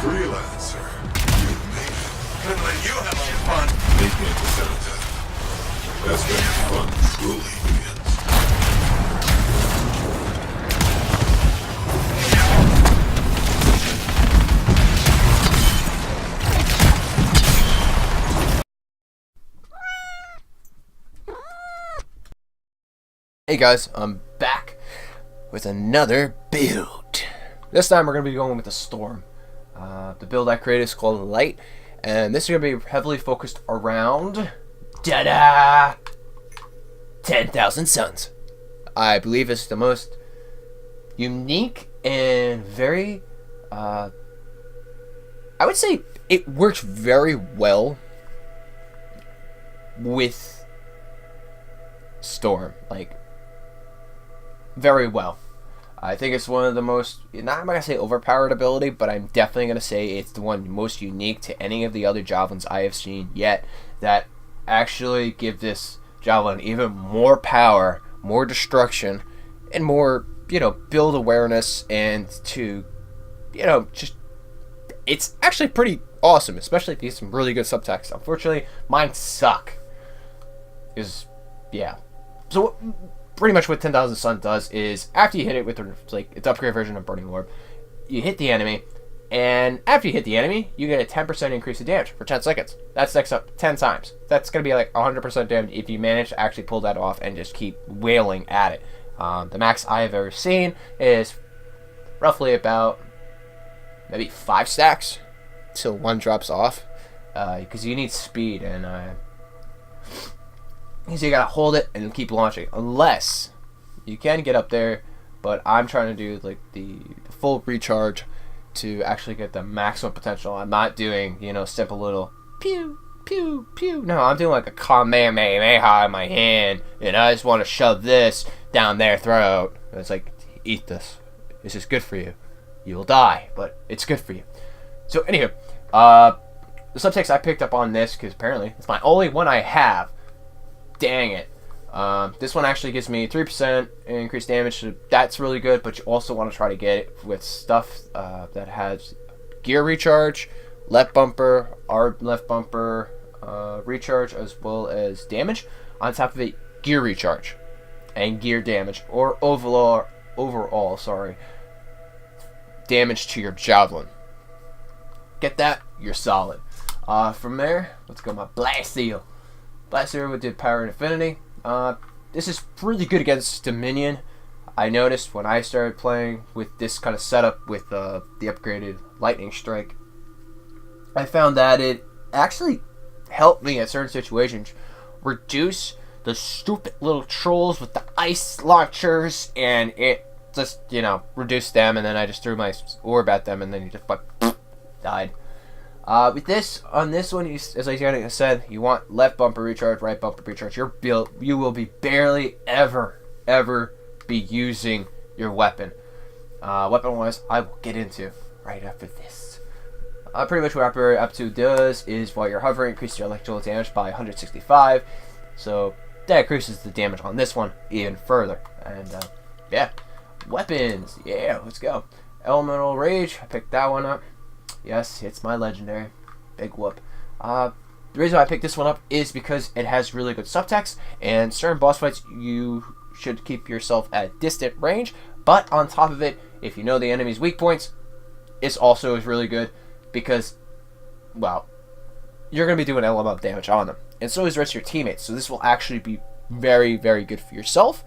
Freelancer, you made it. And when you have some fun, making it to Santa. That's when fun truly begins. Hey guys, I'm back with another build. This time we're going to be going with the Storm. The build I created is called Light, and this is going to be heavily focused around 10,000 suns. I believe it's the most unique and very, I would say it works very well with Storm. Like, very well. I think it's one of the most, I'm not going to say overpowered ability, but I'm definitely going to say it's the one most unique to any of the other javelins I have seen yet that actually give this javelin even more power, more destruction, and more, build awareness, and to, just, it's actually pretty awesome, especially if you get some really good subtext. Unfortunately, mine suck. So pretty much what 10,000 Sun does is, after you hit it with its upgrade version of Burning Orb, you hit the enemy, and after you hit the enemy, you get a 10% increase in damage for 10 seconds. That stacks up 10 times. That's going to be like 100% damage if you manage to actually pull that off and just keep wailing at it. The max I have ever seen is roughly about maybe 5 stacks till one drops off, because you need speed, and so you gotta hold it and keep launching, unless you can get up there, but I'm trying to do like the full recharge to actually get the maximum potential. I'm not doing, simple little pew pew pew. No, I'm doing like a Kamehameha in my hand, and I just want to shove this down their throat. And it's like, eat this. This is good for you. You will die, but it's good for you. So anywho, the subtext I picked up on this because apparently it's my only one I have. Dang it. This one actually gives me 3% increased damage, so that's really good, but you also want to try to get it with stuff that has gear recharge, left bumper, arm left bumper recharge, as well as damage. On top of it, gear recharge and gear damage, or overall damage to your javelin. Get that, you're solid. From there, let's go my Blast Seal. Blast Seal with the Power and Affinity. This is really good against Dominion. I noticed when I started playing with this kind of setup with the upgraded Lightning Strike, I found that it actually helped me in certain situations reduce the stupid little trolls with the ice launchers, and it just, reduced them, and then I just threw my orb at them, and then you just died. With this, on this one, as I said, you want left bumper recharge, right bumper recharge. You will be barely ever be using your weapon. Weapon-wise, I will get into right after this. Pretty much what up to does is, while you're hovering, increase your electrical damage by 165. So that increases the damage on this one even further. And yeah, weapons. Yeah, let's go. Elemental Rage. I picked that one up. Yes, it's my legendary. Big whoop. The reason I picked this one up is because it has really good subtext, and certain boss fights you should keep yourself at distant range, but on top of it, if you know the enemy's weak points, it's also really good because, well, you're going to be doing elemental damage on them, and so is the rest of your teammates, so this will actually be very, very good for yourself,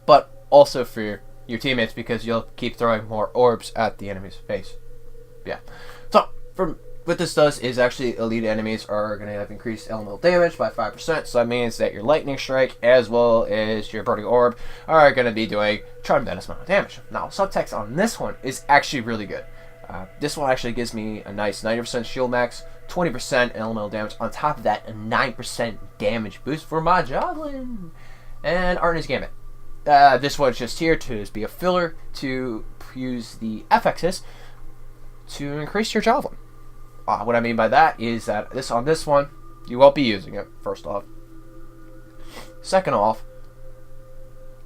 but also for your teammates because you'll keep throwing more orbs at the enemy's face. Yeah. So, what this does is actually elite enemies are going to have increased elemental damage by 5%. So that means that your Lightning Strike as well as your Burning Orb are going to be doing tremendous amount of damage. Now, subtext on this one is actually really good. This one actually gives me a nice 90% shield max, 20% elemental damage. On top of that, a 9% damage boost for my javelin. And Artner's Gambit. This one's just here to be a filler to use the FXs to increase your javelin. What I mean by that is that on this one, you won't be using it, first off. Second off,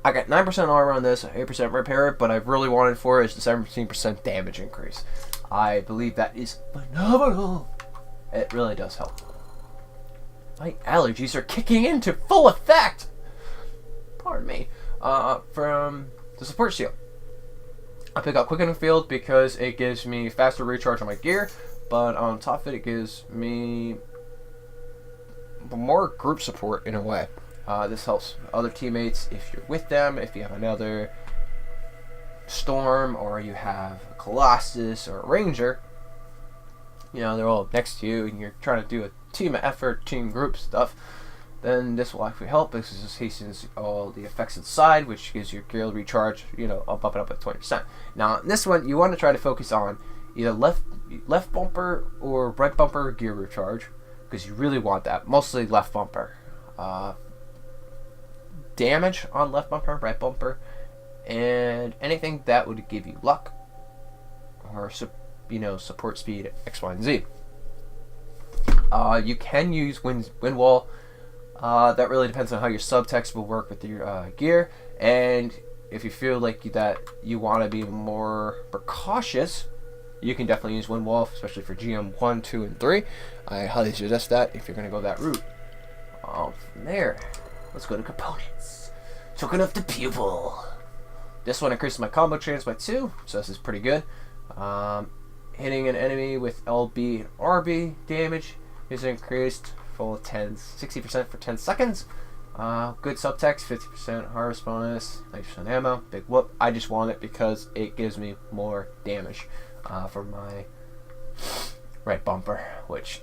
I got 9% armor on this, 8% repair, but I really wanted for is the 17% damage increase. I believe that is phenomenal. It really does help. My allergies are kicking into full effect. Pardon me. From the support shield, I pick up quick in the field because it gives me faster recharge on my gear, but on top of it, it gives me more group support in a way. This helps other teammates if you're with them, if you have another Storm or you have a Colossus or a Ranger. You know, they're all next to you and you're trying to do a team effort, team group stuff. Then this will actually help because it just hastens all the effects inside, which gives your gear recharge, you know, up at 20%. Now, in this one, you want to try to focus on either left bumper or right bumper gear recharge because you really want that. Mostly left bumper. Damage on left bumper, right bumper, and anything that would give you luck or support speed X, Y, and Z. You can use wind wall. That really depends on how your subtext will work with your gear, and if you feel like that you want to be more precautious, you can definitely use wind wall, especially for GM 1, 2, and 3. I highly suggest that if you're going to go that route. From there, let's go to components. Token of the Pupil. This one increases my combo chance by 2, so this is pretty good. Hitting an enemy with LB and RB damage is increased full of 60% for 10 seconds. Good subtext, 50% harvest bonus, 90% ammo, big whoop. I just want it because it gives me more damage for my right bumper, which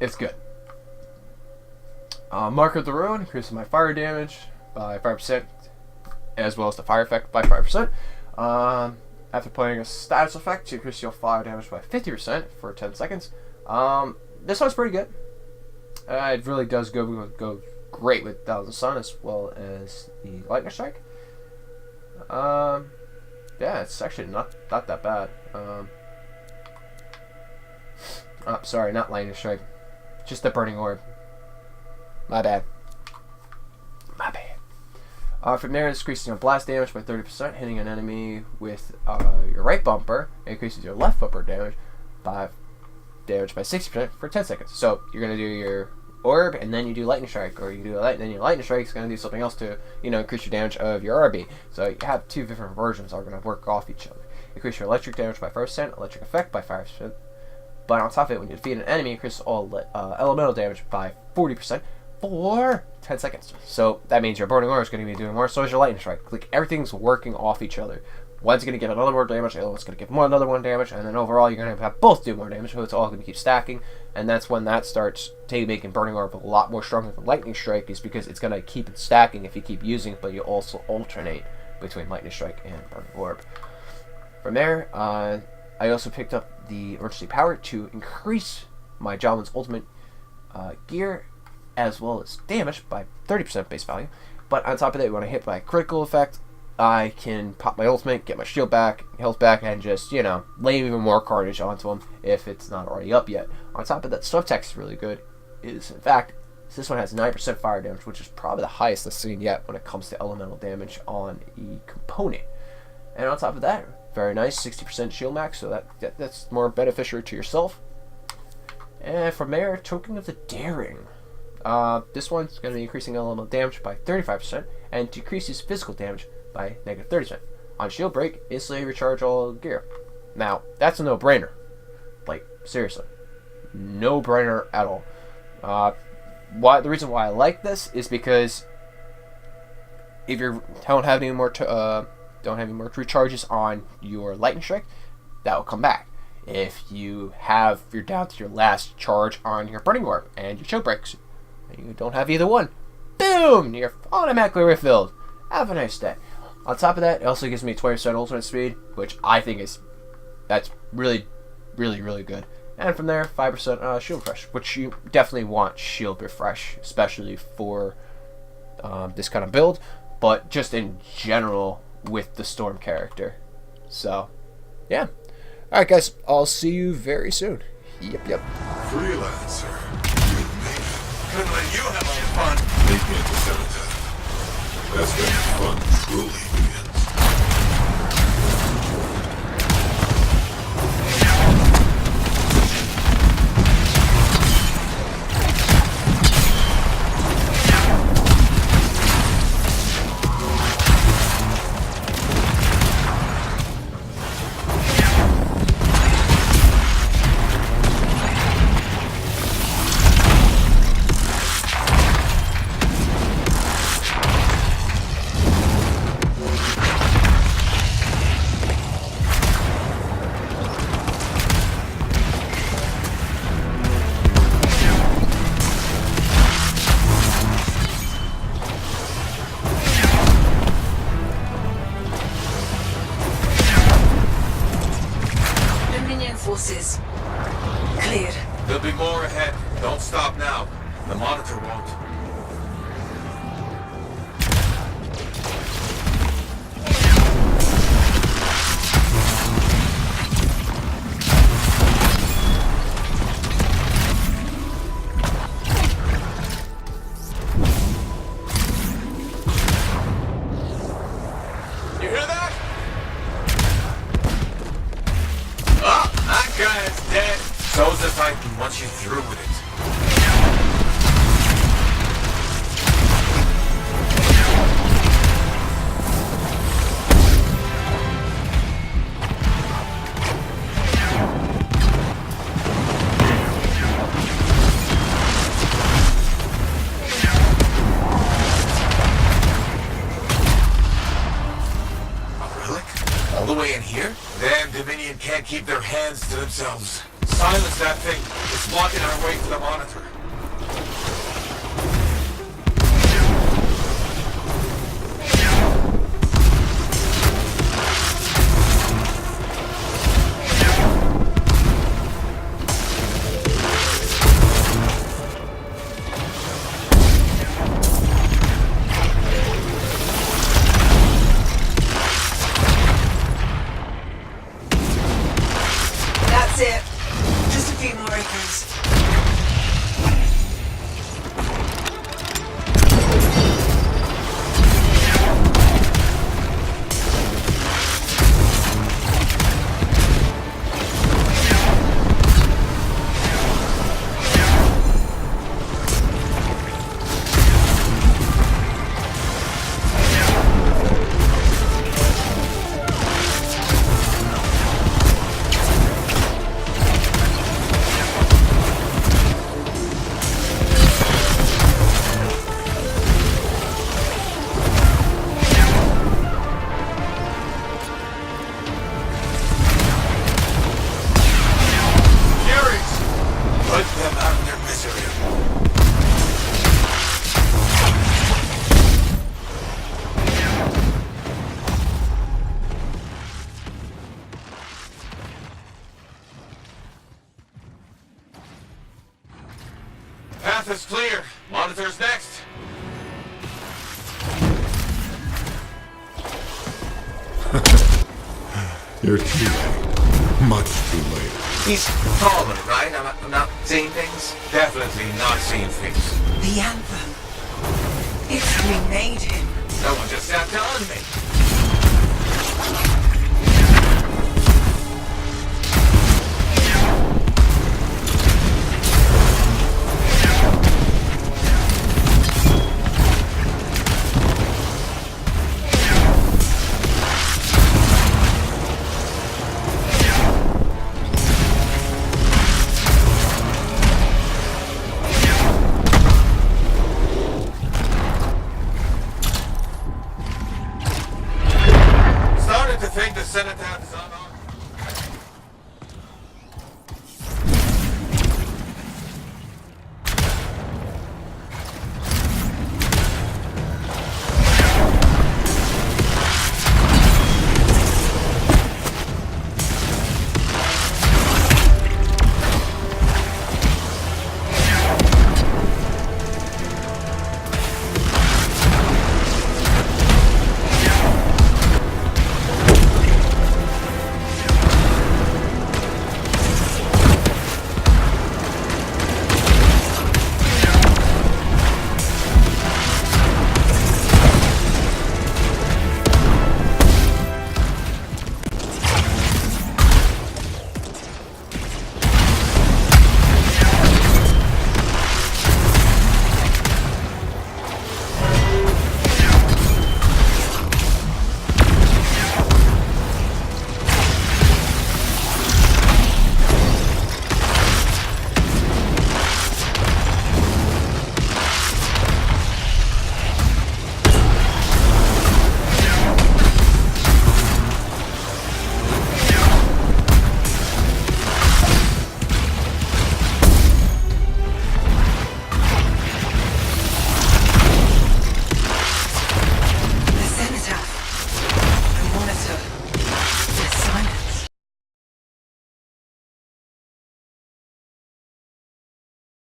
is good. Mark of the Ruin increases my fire damage by 5%, as well as the fire effect by 5%. After playing a status effect, you increase your fire damage by 50% for 10 seconds. This one's pretty good. It really does go great with Thousand Sun as well as the Lightning Strike. Yeah, it's actually not that bad. Sorry, not Lightning Strike. Just the Burning Orb. My bad. From there, increases your blast damage by 30%, hitting an enemy with your right bumper. It increases your left bumper damage by 60% for 10 seconds. So you're going to do your orb and then you do lightning strike, or you do then your lightning strike is going to do something else to, increase your damage of your RB. So you have two different versions that are going to work off each other. Increase your electric damage by 5%, electric effect by 5%. But on top of it, when you defeat an enemy, increase all elemental damage by 40% for 10 seconds. So that means your burning orb is going to be doing more, so is your lightning strike. Like, everything's working off each other. One's going to give another more damage, the other one's going to give another one damage, and then overall you're going to have both do more damage, so it's all going to keep stacking, and that's when that starts making Burning Orb a lot more stronger than Lightning Strike, is because it's going to keep it stacking if you keep using it, but you also alternate between Lightning Strike and Burning Orb. From there, I also picked up the Emergency Power to increase my Javelin's ultimate gear, as well as damage by 30% base value, but on top of that, when I hit by a critical effect, I can pop my ultimate, get my shield back, health back, and just, lay even more carnage onto him if it's not already up yet. On top of that, subtext is really good. In fact, this one has 9% fire damage, which is probably the highest I've seen yet when it comes to elemental damage on a component. And on top of that, very nice, 60% shield max, so that's more beneficial to yourself. And from there, Token of the Daring. This one's going to be increasing elemental damage by 35% and decreases physical damage by negative 30%. On shield break, instantly recharge all gear. Now, that's a no-brainer. Like, seriously. No-brainer at all. The reason why I like this is because if you don't have any more recharges on your lightning strike, that will come back. If you're down to your last charge on your burning orb and your shield breaks, and you don't have either one, boom! You're automatically refilled. Have a nice day. On top of that, it also gives me 20% ultimate speed, which I think that's really, really, really good. And from there, 5% shield refresh, which you definitely want shield refresh, especially for this kind of build, but just in general with the Storm character. So, yeah. Alright guys, I'll see you very soon. Yep. Freelancer, you made it. Couldn't let you have some fun. Make me into Senator. That's when fun truly begins. forces. Cleared. There'll be more ahead. Don't stop now. The monitor won't. You hear that? Oh, that guy is dead. So's the Titan once you're through with it. A relic? All the way in here? Damn Dominion can't keep their hands to themselves. Silence that thing. It's blocking our way to the monitor. That's it. Just a few more acres. Put them out of their misery. Path is clear. Monitor's next. You're too late. Much too late. He's taller, right? I'm not seeing things? Definitely not seeing things. The Anthem. It's remade him. No one just sat down on me.